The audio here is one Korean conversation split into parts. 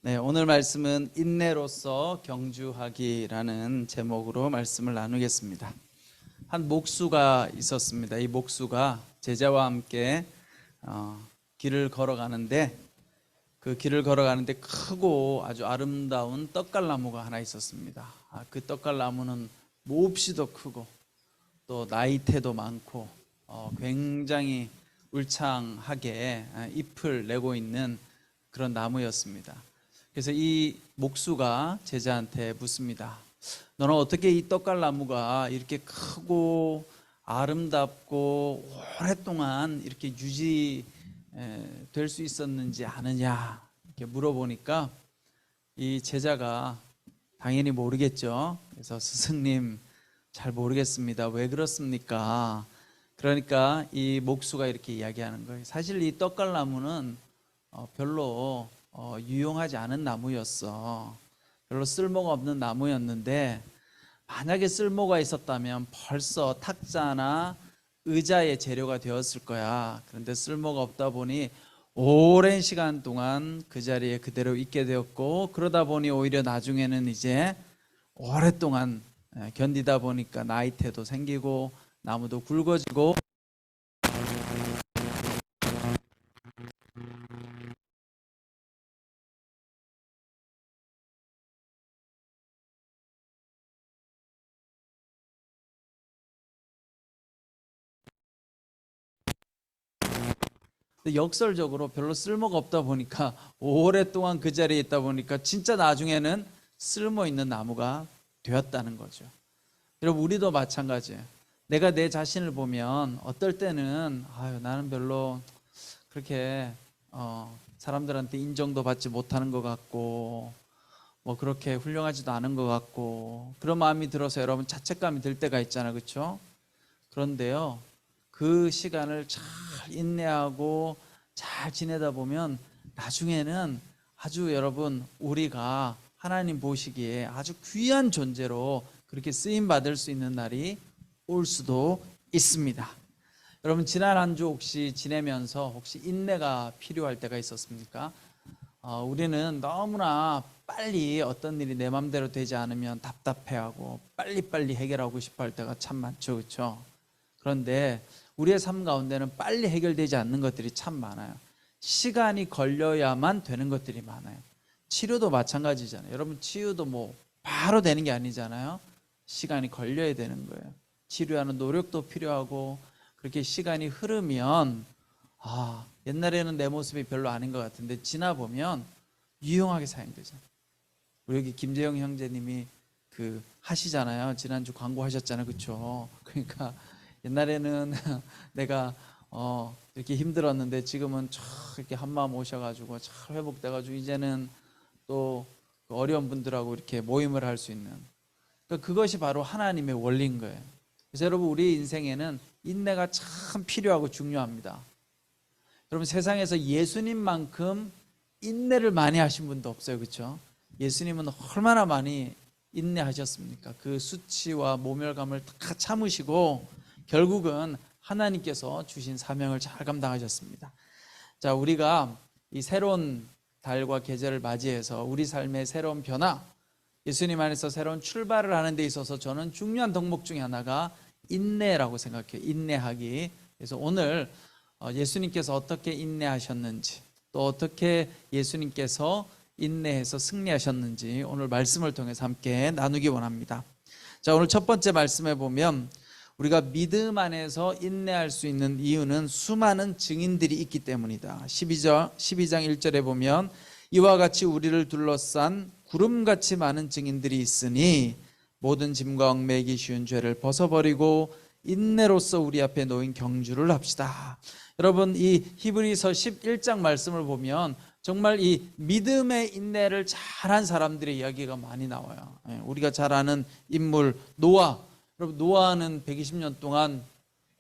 네, 오늘 말씀은 인내로서 경주하기라는 제목으로 말씀을 나누겠습니다. 한 목수가 있었습니다. 이 목수가 제자와 함께 길을 걸어가는데 그 길을 걸어가는데 크고 아주 아름다운 떡갈나무가 하나 있었습니다. 그 떡갈나무는 몹시도 크고 또 나이테도 많고 굉장히 울창하게 잎을 내고 있는 그런 나무였습니다. 그래서 이 목수가 제자한테 묻습니다. 너는 어떻게 이 떡갈나무가 이렇게 크고 아름답고 오랫동안 이렇게 유지될 수 있었는지 아느냐 이렇게 물어보니까 이 제자가 당연히 모르겠죠. 그래서 스승님 잘 모르겠습니다. 왜 그렇습니까? 그러니까 이 목수가 이렇게 이야기하는 거예요. 사실 이 떡갈나무는 별로 유용하지 않은 나무였어. 별로 쓸모가 없는 나무였는데 만약에 쓸모가 있었다면 벌써 탁자나 의자의 재료가 되었을 거야. 그런데 쓸모가 없다 보니 오랜 시간 동안 그 자리에 그대로 있게 되었고, 그러다 보니 오히려 나중에는 이제 오랫동안 견디다 보니까 나이테도 생기고 나무도 굵어지고 역설적으로 별로 쓸모가 없다 보니까 오랫동안 그 자리에 있다 보니까 진짜 나중에는 쓸모 있는 나무가 되었다는 거죠. 여러분, 우리도 마찬가지예요. 내가 내 자신을 보면 어떨 때는 나는 별로 그렇게 사람들한테 인정도 받지 못하는 것 같고 뭐 그렇게 훌륭하지도 않은 것 같고 그런 마음이 들어서 여러분 자책감이 들 때가 있잖아요. 그렇죠? 그런데요, 그 시간을 잘 인내하고 잘 지내다 보면 나중에는 아주 여러분 우리가 하나님 보시기에 아주 귀한 존재로 그렇게 쓰임 받을 수 있는 날이 올 수도 있습니다. 여러분, 지난 한 주 혹시 지내면서 혹시 인내가 필요할 때가 있었습니까? 우리는 너무나 빨리 어떤 일이 내 맘대로 되지 않으면 답답해하고 빨리빨리 해결하고 싶어 할 때가 참 많죠. 그렇죠? 그런데 우리의 삶 가운데는 빨리 해결되지 않는 것들이 참 많아요. 시간이 걸려야만 되는 것들이 많아요. 치료도 마찬가지잖아요. 여러분, 치유도 뭐 바로 되는 게 아니잖아요. 시간이 걸려야 되는 거예요. 치료하는 노력도 필요하고 그렇게 시간이 흐르면 옛날에는 내 모습이 별로 아닌 것 같은데 지나보면 유용하게 사용되잖아요. 우리 여기 김재영 형제님이 하시잖아요. 지난주 광고 하셨잖아요. 그렇죠? 그러니까 옛날에는 내가 이렇게 힘들었는데 지금은 쫙 이렇게 한마음 오셔가지고 잘 회복돼가지고 이제는 또 어려운 분들하고 이렇게 모임을 할 수 있는, 그러니까 그것이 바로 하나님의 원리인 거예요. 그래서 여러분, 우리 인생에는 인내가 참 필요하고 중요합니다. 여러분, 세상에서 예수님만큼 인내를 많이 하신 분도 없어요. 그렇죠? 예수님은 얼마나 많이 인내하셨습니까? 그 수치와 모멸감을 다 참으시고 결국은 하나님께서 주신 사명을 잘 감당하셨습니다. 자, 우리가 이 새로운 달과 계절을 맞이해서 우리 삶의 새로운 변화, 예수님 안에서 새로운 출발을 하는 데 있어서 저는 중요한 덕목 중에 하나가 인내라고 생각해요. 인내하기. 그래서 오늘 예수님께서 어떻게 인내하셨는지, 또 어떻게 예수님께서 인내해서 승리하셨는지 오늘 말씀을 통해서 함께 나누기 원합니다. 자, 오늘 첫 번째 말씀에 보면 우리가 믿음 안에서 인내할 수 있는 이유는 수많은 증인들이 있기 때문이다. 12장 1절에 보면 이와 같이 우리를 둘러싼 구름같이 많은 증인들이 있으니 모든 짐과 얽매이기 쉬운 죄를 벗어버리고 인내로서 우리 앞에 놓인 경주를 합시다. 여러분, 이 히브리서 11장 말씀을 보면 정말 이 믿음의 인내를 잘한 사람들의 이야기가 많이 나와요. 우리가 잘 아는 인물 노아. 여러분, 노아는 120년 동안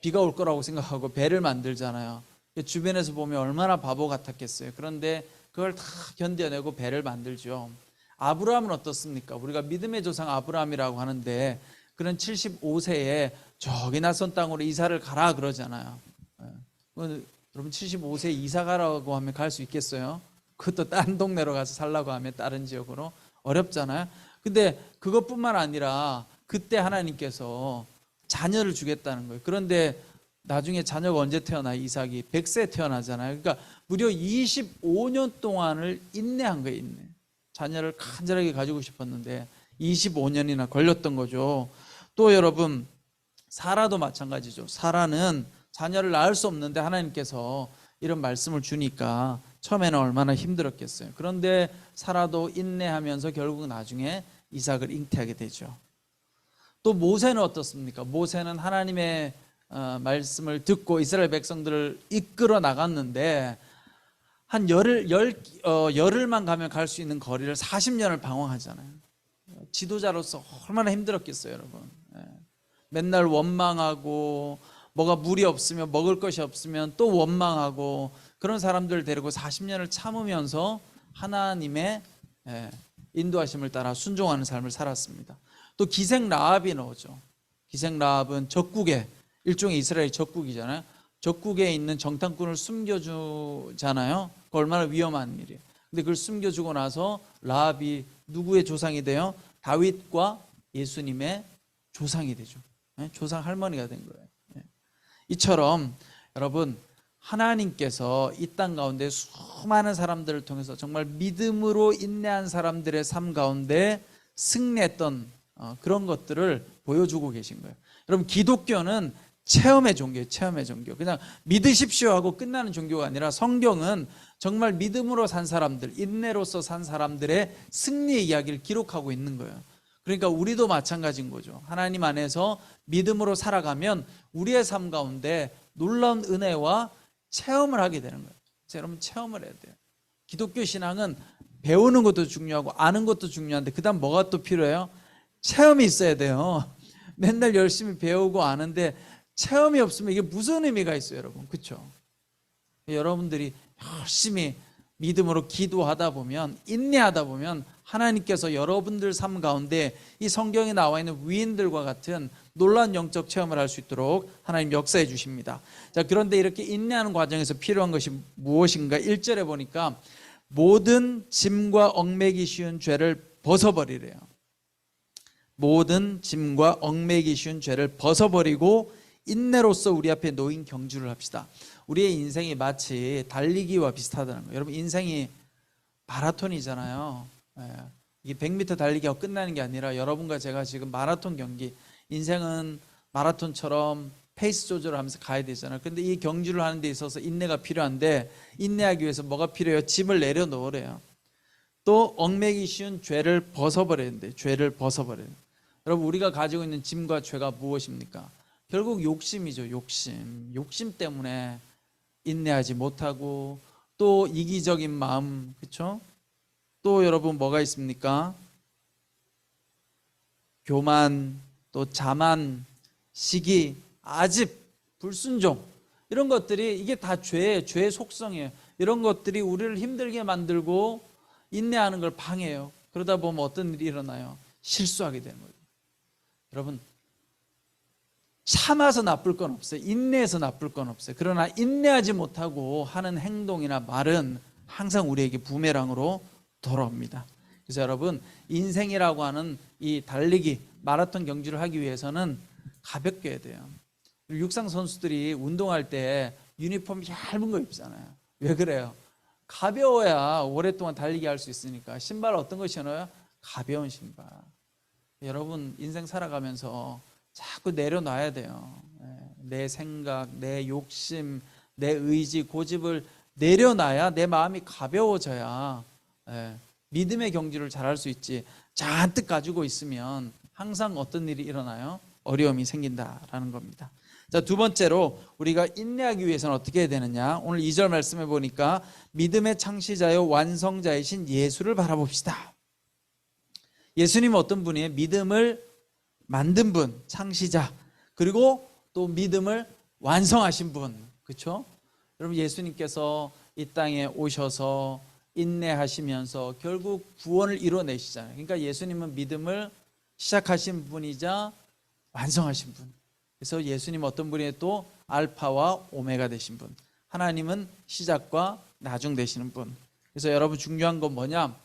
비가 올 거라고 생각하고 배를 만들잖아요. 주변에서 보면 얼마나 바보 같았겠어요. 그런데 그걸 다 견뎌내고 배를 만들죠. 아브라함은 어떻습니까? 우리가 믿음의 조상 아브라함이라고 하는데 그는 75세에 저기 낯선 땅으로 이사를 가라 그러잖아요. 여러분, 75세에 이사 가라고 하면 갈 수 있겠어요? 그것도 다른 동네로 가서 살라고 하면 다른 지역으로 어렵잖아요. 근데 그것뿐만 아니라 그때 하나님께서 자녀를 주겠다는 거예요. 그런데 나중에 자녀가 언제 태어나? 이삭이 100세 태어나잖아요. 그러니까 무려 25년 동안을 인내한 거예요. 인내. 자녀를 간절하게 가지고 싶었는데 25년이나 걸렸던 거죠. 또 여러분, 사라도 마찬가지죠. 사라는 자녀를 낳을 수 없는데 하나님께서 이런 말씀을 주니까 처음에는 얼마나 힘들었겠어요. 그런데 사라도 인내하면서 결국 나중에 이삭을 잉태하게 되죠. 또 모세는 어떻습니까? 모세는 하나님의 말씀을 듣고 이스라엘 백성들을 이끌어 나갔는데 한 열흘만 가면 갈 수 있는 거리를 40년을 방황하잖아요. 지도자로서 얼마나 힘들었겠어요, 여러분. 맨날 원망하고 뭐가 물이 없으면, 먹을 것이 없으면 또 원망하고, 그런 사람들을 데리고 40년을 참으면서 하나님의 인도하심을 따라 순종하는 삶을 살았습니다. 또 기생 라합이 나오죠. 기생 라합은 적국에, 일종의 이스라엘 적국이잖아요. 적국에 있는 정탐꾼을 숨겨주잖아요. 그 얼마나 위험한 일이에요. 근데 그걸 숨겨주고 나서 라합이 누구의 조상이 돼요? 다윗과 예수님의 조상이 되죠. 조상 할머니가 된 거예요. 이처럼 여러분, 하나님께서 이 땅 가운데 수많은 사람들을 통해서 정말 믿음으로 인내한 사람들의 삶 가운데 승리했던 그런 것들을 보여주고 계신 거예요. 여러분, 기독교는 체험의 종교예요. 체험의 종교. 그냥 믿으십시오 하고 끝나는 종교가 아니라 성경은 정말 믿음으로 산 사람들, 인내로서 산 사람들의 승리의 이야기를 기록하고 있는 거예요. 그러니까 우리도 마찬가지인 거죠. 하나님 안에서 믿음으로 살아가면 우리의 삶 가운데 놀라운 은혜와 체험을 하게 되는 거예요. 여러분, 체험을 해야 돼요. 기독교 신앙은 배우는 것도 중요하고 아는 것도 중요한데 그 다음 뭐가 또 필요해요? 체험이 있어야 돼요. 맨날 열심히 배우고 아는데 체험이 없으면 이게 무슨 의미가 있어요, 여러분? 그렇죠? 여러분들이 열심히 믿음으로 기도하다 보면, 인내하다 보면 하나님께서 여러분들 삶 가운데 이 성경에 나와 있는 위인들과 같은 놀라운 영적 체험을 할 수 있도록 하나님 역사해 주십니다. 자, 그런데 이렇게 인내하는 과정에서 필요한 것이 무엇인가? 1절에 보니까 모든 짐과 얽매기 쉬운 죄를 벗어버리래요. 모든 짐과 얽매기 쉬운 죄를 벗어버리고 인내로서 우리 앞에 놓인 경주를 합시다. 우리의 인생이 마치 달리기와 비슷하다는 거예요. 여러분, 인생이 마라톤이잖아요. 이게 100m 달리기가 끝나는 게 아니라 여러분과 제가 지금 마라톤 경기, 인생은 마라톤처럼 페이스 조절을 하면서 가야 되잖아요. 그런데 이 경주를 하는 데 있어서 인내가 필요한데, 인내하기 위해서 뭐가 필요해요? 짐을 내려놓으래요. 또 얽매기 쉬운 죄를 벗어버려야 되는데, 죄를 벗어버려야 돼요. 여러분, 우리가 가지고 있는 짐과 죄가 무엇입니까? 결국 욕심이죠. 욕심 때문에 인내하지 못하고, 또 이기적인 마음, 그렇죠? 또 여러분 뭐가 있습니까? 교만, 또 자만, 시기, 아집, 불순종, 이런 것들이 이게 다 죄의 속성이에요. 이런 것들이 우리를 힘들게 만들고 인내하는 걸 방해해요. 그러다 보면 어떤 일이 일어나요? 실수하게 되는 거예요. 여러분, 참아서 나쁠 건 없어요. 인내해서 나쁠 건 없어요. 그러나 인내하지 못하고 하는 행동이나 말은 항상 우리에게 부메랑으로 돌아옵니다. 그래서 여러분, 인생이라고 하는 이 달리기, 마라톤 경주를 하기 위해서는 가볍게 해야 돼요. 육상 선수들이 운동할 때 유니폼 얇은 거 입잖아요. 왜 그래요? 가벼워야 오랫동안 달리기 할 수 있으니까. 신발 어떤 거 신어요? 가벼운 신발. 여러분, 인생 살아가면서 자꾸 내려놔야 돼요. 내 생각, 내 욕심, 내 의지, 고집을 내려놔야 내 마음이 가벼워져야 믿음의 경주를 잘할 수 있지. 잔뜩 가지고 있으면 항상 어떤 일이 일어나요? 어려움이 생긴다라는 겁니다. 자, 두 번째로 우리가 인내하기 위해서는 어떻게 해야 되느냐? 오늘 2절 말씀해 보니까 믿음의 창시자요 완성자이신 예수를 바라봅시다. 예수님은 어떤 분이에요? 믿음을 만든 분, 창시자, 그리고 또 믿음을 완성하신 분, 그렇죠? 여러분, 예수님께서 이 땅에 오셔서 인내하시면서 결국 구원을 이뤄내시잖아요. 그러니까 예수님은 믿음을 시작하신 분이자 완성하신 분. 그래서 예수님은 어떤 분이에요? 또 알파와 오메가 되신 분. 하나님은 시작과 나중 되시는 분. 그래서 여러분 중요한 건 뭐냐?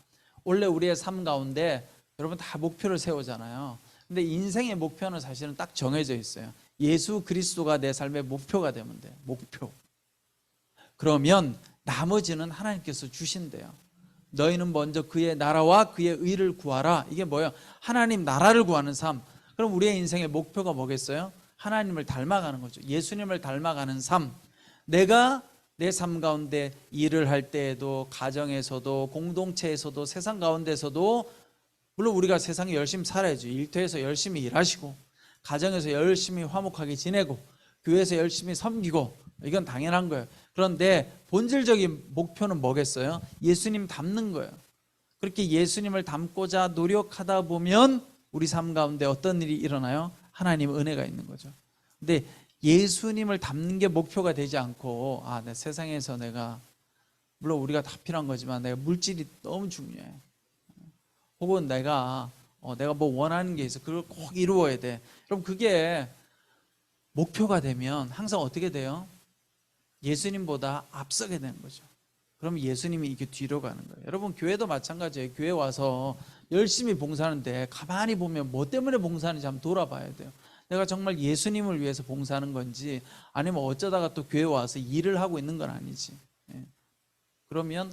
원래 우리의 삶 가운데 여러분 다 목표를 세우잖아요. 근데 인생의 목표는 사실은 딱 정해져 있어요. 예수 그리스도가 내 삶의 목표가 되면 돼요. 목표. 그러면 나머지는 하나님께서 주신대요. 너희는 먼저 그의 나라와 그의 의를 구하라. 이게 뭐예요? 하나님 나라를 구하는 삶. 그럼 우리의 인생의 목표가 뭐겠어요? 하나님을 닮아가는 거죠. 예수님을 닮아가는 삶. 내가 내 삶 가운데 일을 할 때에도, 가정에서도, 공동체에서도, 세상 가운데서도, 물론 우리가 세상에 열심히 살아야죠. 일터에서 열심히 일하시고, 가정에서 열심히 화목하게 지내고, 교회에서 열심히 섬기고, 이건 당연한 거예요. 그런데 본질적인 목표는 뭐겠어요? 예수님 닮는 거예요. 그렇게 예수님을 닮고자 노력하다 보면 우리 삶 가운데 어떤 일이 일어나요? 하나님 은혜가 있는 거죠. 근데 예수님을 닮는 게 목표가 되지 않고, 내 세상에서 내가, 물론 우리가 다 필요한 거지만 내가 물질이 너무 중요해. 혹은 내가 뭐 원하는 게 있어. 그걸 꼭 이루어야 돼. 그럼 그게 목표가 되면 항상 어떻게 돼요? 예수님보다 앞서게 되는 거죠. 그럼 예수님이 이게 뒤로 가는 거예요. 여러분 교회도 마찬가지예요. 교회 와서 열심히 봉사하는데 가만히 보면 뭐 때문에 봉사하는지 한번 돌아봐야 돼요. 내가 정말 예수님을 위해서 봉사하는 건지, 아니면 어쩌다가 또 교회 와서 일을 하고 있는 건 아니지. 그러면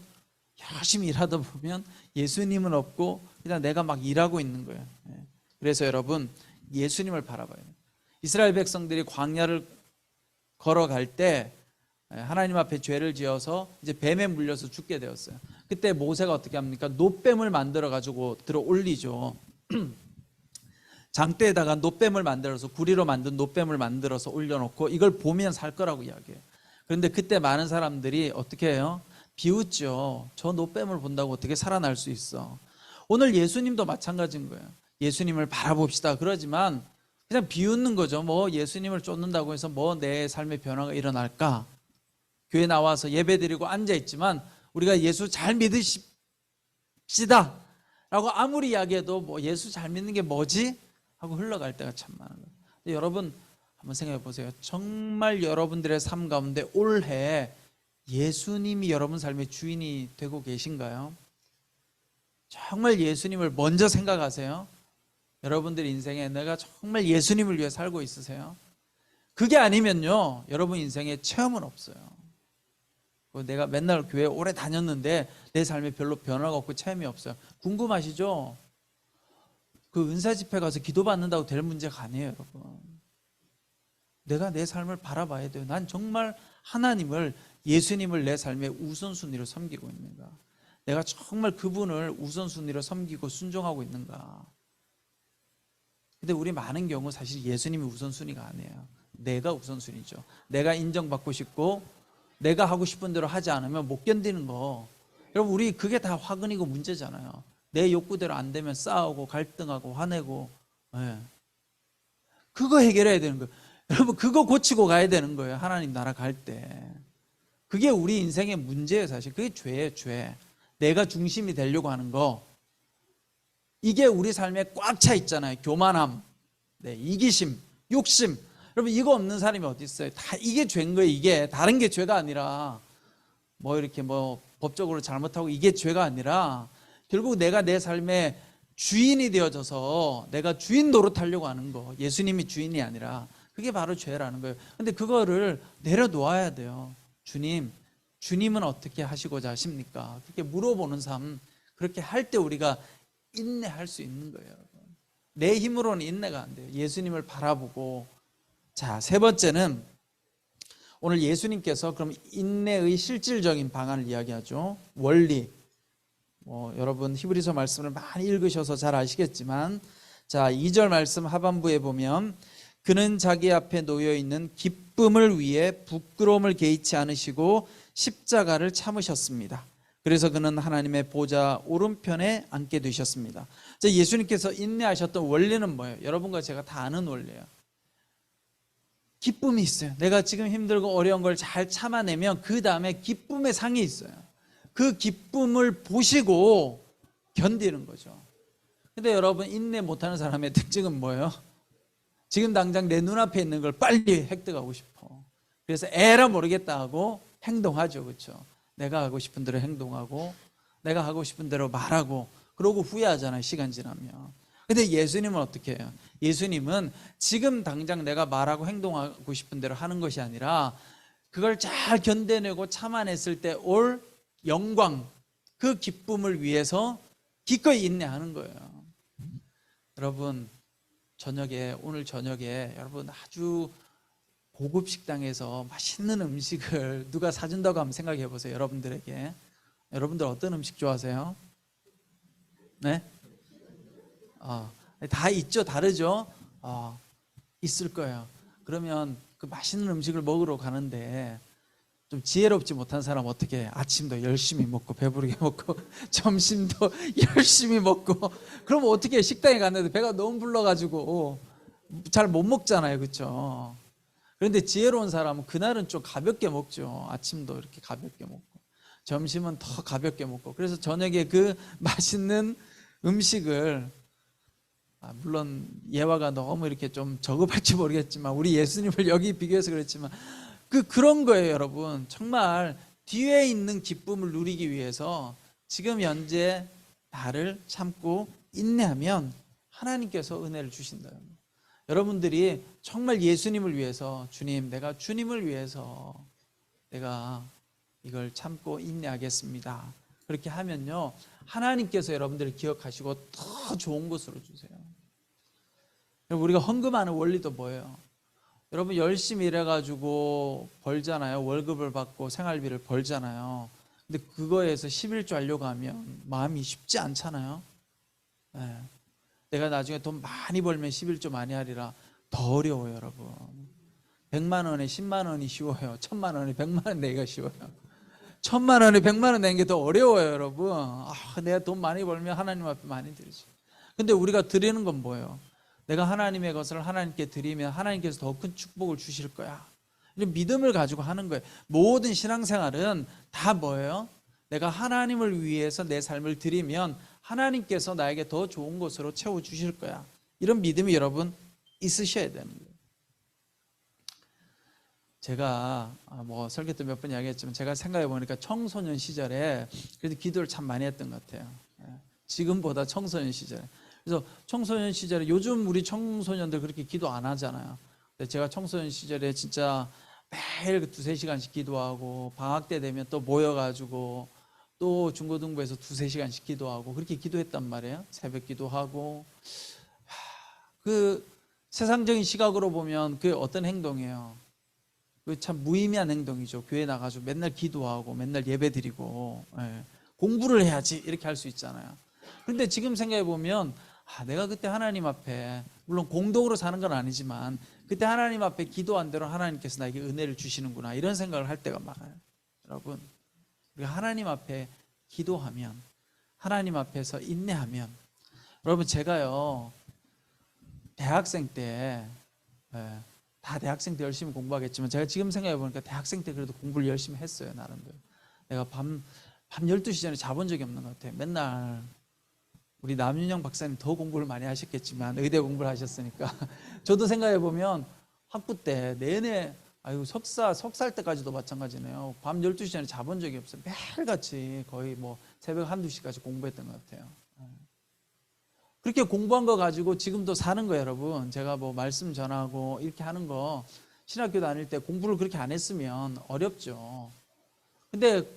열심히 일하다 보면 예수님은 없고 그냥 내가 막 일하고 있는 거예요. 그래서 여러분 예수님을 바라봐야 돼요. 이스라엘 백성들이 광야를 걸어갈 때 하나님 앞에 죄를 지어서 이제 뱀에 물려서 죽게 되었어요. 그때 모세가 어떻게 합니까? 놋뱀을 만들어 가지고 들어 올리죠. 장대에다가 놋뱀을 만들어서, 구리로 만든 놋뱀을 만들어서 올려놓고 이걸 보면 살 거라고 이야기해요. 그런데 그때 많은 사람들이 어떻게 해요? 비웃죠. 저 놋뱀을 본다고 어떻게 살아날 수 있어. 오늘 예수님도 마찬가지인 거예요. 예수님을 바라봅시다 그러지만 그냥 비웃는 거죠. 뭐 예수님을 쫓는다고 해서 뭐 내 삶의 변화가 일어날까? 교회 나와서 예배드리고 앉아있지만 우리가 예수 잘 믿으십시다 라고 아무리 이야기해도 뭐 예수 잘 믿는 게 뭐지? 하고 흘러갈 때가 참 많은 거예요. 여러분 한번 생각해 보세요. 정말 여러분들의 삶 가운데 올해 예수님이 여러분 삶의 주인이 되고 계신가요? 정말 예수님을 먼저 생각하세요? 여러분들 인생에 내가 정말 예수님을 위해 살고 있으세요? 그게 아니면요 여러분 인생에 체험은 없어요. 내가 맨날 교회 오래 다녔는데 내 삶에 별로 변화가 없고 체험이 없어요. 궁금하시죠? 그 은사 집회 가서 기도받는다고 될 문제가 아니에요, 여러분. 내가 내 삶을 바라봐야 돼요. 난 정말 하나님을, 예수님을 내 삶의 우선순위로 섬기고 있는가? 내가 정말 그분을 우선순위로 섬기고 순종하고 있는가? 근데 우리 많은 경우 사실 예수님이 우선순위가 아니에요. 내가 우선순위죠. 내가 인정받고 싶고 내가 하고 싶은 대로 하지 않으면 못 견디는 거. 여러분 우리 그게 다 화근이고 문제잖아요. 내 욕구대로 안 되면 싸우고 갈등하고 화내고. 그거 해결해야 되는 거예요. 여러분 그거 고치고 가야 되는 거예요. 하나님 나라 갈 때. 그게 우리 인생의 문제예요. 사실 그게 죄예요. 죄. 내가 중심이 되려고 하는 거. 이게 우리 삶에 꽉 차 있잖아요. 교만함, 이기심, 욕심. 여러분 이거 없는 사람이 어디 있어요? 다 이게 죄인 거예요. 이게 다른 게 죄가 아니라 뭐 이렇게 뭐 법적으로 잘못하고 이게 죄가 아니라 결국 내가 내 삶의 주인이 되어져서 내가 주인 노릇하려고 하는 거. 예수님이 주인이 아니라 그게 바로 죄라는 거예요. 근데 그거를 내려놓아야 돼요. 주님은 어떻게 하시고자 하십니까? 그렇게 물어보는 삶. 그렇게 할 때 우리가 인내할 수 있는 거예요. 여러분. 내 힘으로는 인내가 안 돼요. 예수님을 바라보고. 자, 세 번째는 오늘 예수님께서 그럼 인내의 실질적인 방안을 이야기하죠. 원리. 여러분 히브리서 말씀을 많이 읽으셔서 잘 아시겠지만, 자 2절 말씀 하반부에 보면 그는 자기 앞에 놓여 있는 기쁨을 위해 부끄러움을 개의치 않으시고 십자가를 참으셨습니다. 그래서 그는 하나님의 보좌 오른편에 앉게 되셨습니다. 자, 예수님께서 인내하셨던 원리는 뭐예요? 여러분과 제가 다 아는 원리예요. 기쁨이 있어요. 내가 지금 힘들고 어려운 걸 잘 참아내면 그 다음에 기쁨의 상이 있어요. 그 기쁨을 보시고 견디는 거죠. 근데 여러분 인내 못하는 사람의 특징은 뭐예요? 지금 당장 내 눈앞에 있는 걸 빨리 획득하고 싶어. 그래서 에라 모르겠다 하고 행동하죠. 그렇죠? 내가 하고 싶은 대로 행동하고 내가 하고 싶은 대로 말하고 그러고 후회하잖아요, 시간 지나면. 근데 예수님은 어떻게 해요? 예수님은 지금 당장 내가 말하고 행동하고 싶은 대로 하는 것이 아니라 그걸 잘 견뎌내고 참아냈을 때 올 영광, 그 기쁨을 위해서 기꺼이 인내하는 거예요. 여러분, 오늘 저녁에 여러분 아주 고급 식당에서 맛있는 음식을 누가 사준다고 한번 생각해 보세요. 여러분들에게. 여러분들 어떤 음식 좋아하세요? 네? 다 있죠? 다르죠? 있을 거예요. 그러면 그 맛있는 음식을 먹으러 가는데 좀 지혜롭지 못한 사람 어떻게 해? 아침도 열심히 먹고 배부르게 먹고 점심도 열심히 먹고 그럼 어떻게 해? 식당에 갔는데 배가 너무 불러가지고 잘 못 먹잖아요, 그렇죠? 그런데 지혜로운 사람은 그날은 좀 가볍게 먹죠. 아침도 이렇게 가볍게 먹고 점심은 더 가볍게 먹고 그래서 저녁에 그 맛있는 음식을 물론 예화가 너무 이렇게 좀 저급할지 모르겠지만 우리 예수님을 여기 비교해서 그렇지만 그런 거예요, 여러분. 정말 뒤에 있는 기쁨을 누리기 위해서 지금 현재 나를 참고 인내하면 하나님께서 은혜를 주신다. 여러분들이 정말 예수님을 위해서 주님, 내가 주님을 위해서 내가 이걸 참고 인내하겠습니다. 그렇게 하면요, 하나님께서 여러분들을 기억하시고 더 좋은 곳으로 주세요. 우리가 헌금하는 원리도 뭐예요? 여러분 열심히 일해가지고 벌잖아요. 월급을 받고 생활비를 벌잖아요. 근데 그거에서 11조 하려고 하면 마음이 쉽지 않잖아요. 네. 내가 나중에 돈 많이 벌면 11조 많이 하리라. 더 어려워요, 여러분. 100만 원에 10만 원이 쉬워요. 1000만 원에 100만 원 내기가 쉬워요. 1000만 원에 100만 원 내는 게 더 어려워요, 여러분. 내가 돈 많이 벌면 하나님 앞에 많이 드리지. 근데 우리가 드리는 건 뭐예요? 내가 하나님의 것을 하나님께 드리면 하나님께서 더 큰 축복을 주실 거야. 이런 믿음을 가지고 하는 거예요. 모든 신앙생활은 다 뭐예요? 내가 하나님을 위해서 내 삶을 드리면 하나님께서 나에게 더 좋은 것으로 채워주실 거야. 이런 믿음이 여러분 있으셔야 되는 거예요. 제가 설교 때 몇 번 이야기했지만 제가 생각해 보니까 청소년 시절에 그래도 기도를 참 많이 했던 것 같아요. 지금보다 청소년 시절에. 그래서 청소년 시절에 요즘 우리 청소년들 그렇게 기도 안 하잖아요. 근데 제가 청소년 시절에 진짜 매일 2-3시간씩 기도하고 방학 때 되면 또 모여가지고 또 중고등부에서 2-3시간씩 기도하고 그렇게 기도했단 말이에요. 새벽 기도하고. 그 세상적인 시각으로 보면 그게 어떤 행동이에요? 그 참 무의미한 행동이죠. 교회 나가서 맨날 기도하고 맨날 예배 드리고 공부를 해야지 이렇게 할 수 있잖아요. 그런데 지금 생각해 보면 내가 그때 하나님 앞에 물론 공동으로 사는 건 아니지만 그때 하나님 앞에 기도한 대로 하나님께서 나에게 은혜를 주시는구나 이런 생각을 할 때가 많아요. 여러분, 우리가 하나님 앞에 기도하면 하나님 앞에서 인내하면 여러분 제가요 대학생 때 다 대학생 때 열심히 공부하겠지만 제가 지금 생각해 보니까 대학생 때 그래도 공부를 열심히 했어요. 나름대로 내가 밤 12시 전에 자본 적이 없는 것 같아요. 맨날 우리 남윤영 박사님 더 공부를 많이 하셨겠지만 의대 공부를 하셨으니까 저도 생각해 보면 학부 때 내내 석살 때까지도 마찬가지네요. 밤 12시 전에 자본 적이 없어요. 매일같이 거의 새벽 1-2시까지 공부했던 것 같아요. 그렇게 공부한 거 가지고 지금도 사는 거예요, 여러분. 제가 말씀 전하고 이렇게 하는 거 신학교 다닐 때 공부를 그렇게 안 했으면 어렵죠. 근데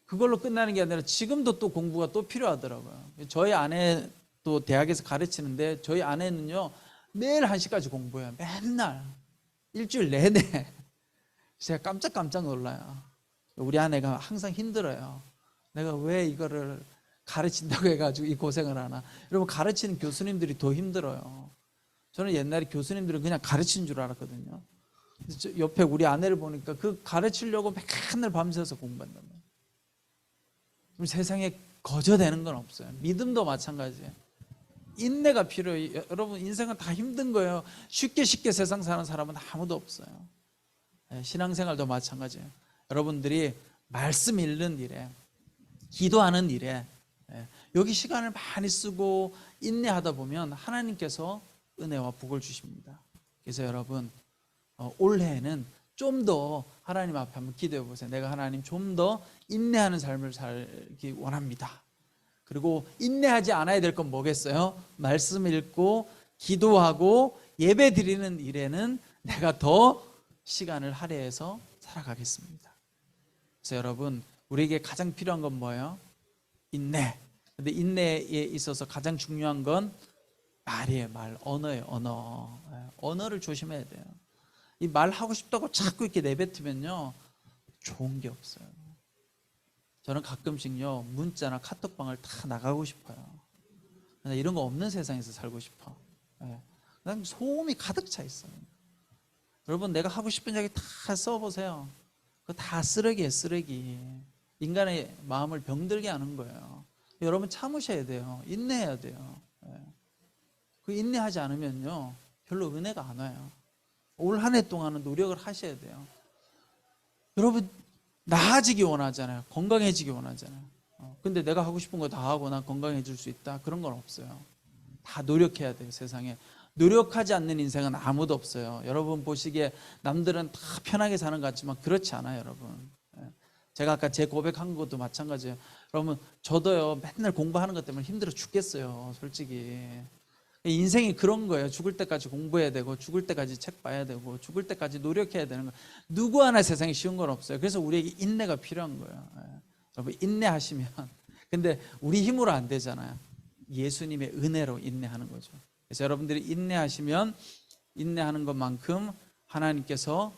그걸로 끝나는 게 아니라 지금도 또 공부가 또 필요하더라고요. 저희 아내 또 대학에서 가르치는데 저희 아내는요 매일 1시까지 공부해요. 맨날 일주일 내내. 제가 깜짝 놀라요. 우리 아내가 항상 힘들어요. 내가 왜 이거를 가르친다고 해가지고 이 고생을 하나. 여러분 가르치는 교수님들이 더 힘들어요. 저는 옛날에 교수님들은 그냥 가르치는 줄 알았거든요. 옆에 우리 아내를 보니까 그 가르치려고 맨날 밤새서 공부한단 말이에요. 세상에 거저되는 건 없어요. 믿음도 마찬가지예요. 인내가 필요해요. 여러분 인생은 다 힘든 거예요. 쉽게 세상 사는 사람은 아무도 없어요. 신앙생활도 마찬가지예요. 여러분들이 말씀 읽는 일에 기도하는 일에 여기 시간을 많이 쓰고 인내하다 보면 하나님께서 은혜와 복을 주십니다. 그래서 여러분 올해에는 좀 더 하나님 앞에 한번 기도해 보세요. 내가 하나님 좀 더 인내하는 삶을 살기 원합니다. 그리고 인내하지 않아야 될 건 뭐겠어요? 말씀 읽고 기도하고 예배 드리는 일에는 내가 더 시간을 할애해서 살아가겠습니다. 그래서 여러분, 우리에게 가장 필요한 건 뭐예요? 인내. 근데 인내에 있어서 가장 중요한 건 말이에요. 말, 언어예요. 언어. 언어를 조심해야 돼요. 이 말하고 싶다고 자꾸 이렇게 내뱉으면요, 좋은 게 없어요. 저는 가끔씩요, 문자나 카톡방을 다 나가고 싶어요. 이런 거 없는 세상에서 살고 싶어. 난 소음이 가득 차 있어요. 여러분, 내가 하고 싶은 이야기 다 써보세요. 그거 다 쓰레기예요, 쓰레기. 인간의 마음을 병들게 하는 거예요. 여러분, 참으셔야 돼요. 인내해야 돼요. 그 인내하지 않으면요, 별로 은혜가 안 와요. 올 한 해 동안은 노력을 하셔야 돼요. 여러분, 나아지기 원하잖아요. 건강해지기 원하잖아요. 근데 내가 하고 싶은 거 다 하고 난 건강해질 수 있다? 그런 건 없어요. 다 노력해야 돼요, 세상에. 노력하지 않는 인생은 아무도 없어요. 여러분 보시기에 남들은 다 편하게 사는 것 같지만 그렇지 않아요, 여러분. 제가 아까 제 고백한 것도 마찬가지예요. 여러분, 저도요, 맨날 공부하는 것 때문에 힘들어 죽겠어요, 솔직히. 인생이 그런 거예요. 죽을 때까지 공부해야 되고, 죽을 때까지 책 봐야 되고, 죽을 때까지 노력해야 되는 거. 누구 하나 세상에 쉬운 건 없어요. 그래서 우리에게 인내가 필요한 거예요. 여러분, 인내하시면, 근데 우리 힘으로 안 되잖아요. 예수님의 은혜로 인내하는 거죠. 그래서 여러분들이 인내하시면 인내하는 것만큼 하나님께서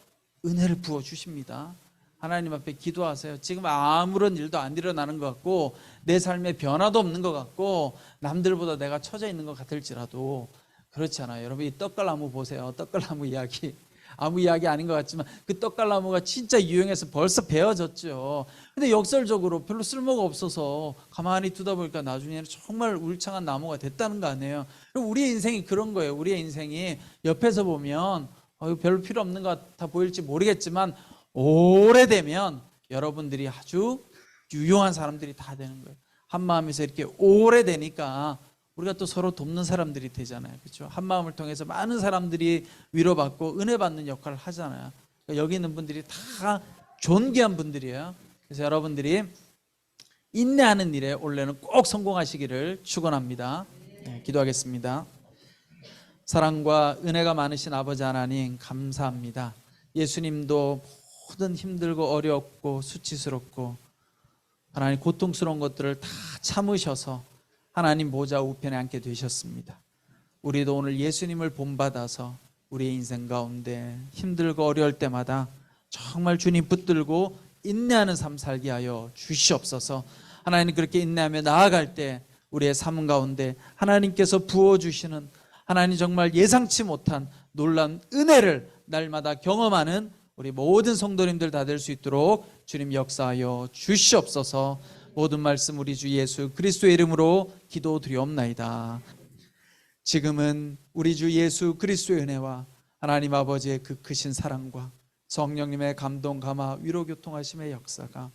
은혜를 부어주십니다. 하나님 앞에 기도하세요. 지금 아무런 일도 안 일어나는 것 같고, 내 삶에 변화도 없는 것 같고, 남들보다 내가 처져 있는 것 같을지라도 그렇지 않아요. 여러분, 이 떡갈나무 보세요. 떡갈나무 이야기. 아무 이야기 아닌 것 같지만 그 떡갈나무가 진짜 유행해서 벌써 베어졌죠. 근데 역설적으로 별로 쓸모가 없어서 가만히 두다 보니까 나중에는 정말 울창한 나무가 됐다는 거 아니에요. 우리의 인생이 그런 거예요. 우리의 인생이 옆에서 보면 별로 필요 없는 것 같아 보일지 모르겠지만, 오래되면 여러분들이 아주 유용한 사람들이 다 되는 거예요. 한 마음에서 이렇게 오래되니까 우리가 또 서로 돕는 사람들이 되잖아요. 그렇죠? 한 마음을 통해서 많은 사람들이 위로받고 은혜 받는 역할을 하잖아요. 그러니까 여기 있는 분들이 다 존귀한 분들이에요. 그래서 여러분들이 인내하는 일에 올해는 꼭 성공하시기를 축원합니다. 기도하겠습니다. 사랑과 은혜가 많으신 아버지 하나님, 감사합니다. 예수님도 모든 힘들고 어렵고 수치스럽고 하나님 고통스러운 것들을 다 참으셔서 하나님 보좌 우편에 앉게 되셨습니다. 우리도 오늘 예수님을 본받아서 우리의 인생 가운데 힘들고 어려울 때마다 정말 주님 붙들고 인내하는 삶 살게 하여 주시옵소서. 하나님, 그렇게 인내하며 나아갈 때 우리의 삶 가운데 하나님께서 부어주시는, 하나님 정말 예상치 못한 놀라운 은혜를 날마다 경험하는 우리 모든 성도님들 다 될 수 있도록 주님 역사하여 주시옵소서. 모든 말씀 우리 주 예수 그리스도의 이름으로 기도드리옵나이다. 지금은 우리 주 예수 그리스도의 은혜와 하나님 아버지의 그 크신 사랑과 성령님의 감동, 감화, 위로, 교통하심의 역사가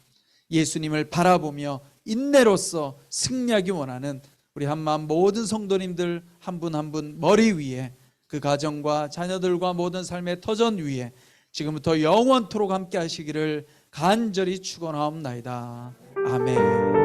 예수님을 바라보며 인내로서 승리하기 원하는 우리 한마음 모든 성도님들 한 분 한 분 머리 위에, 그 가정과 자녀들과 모든 삶의 터전 위에 지금부터 영원토록 함께 하시기를 간절히 축원하옵나이다. 아멘.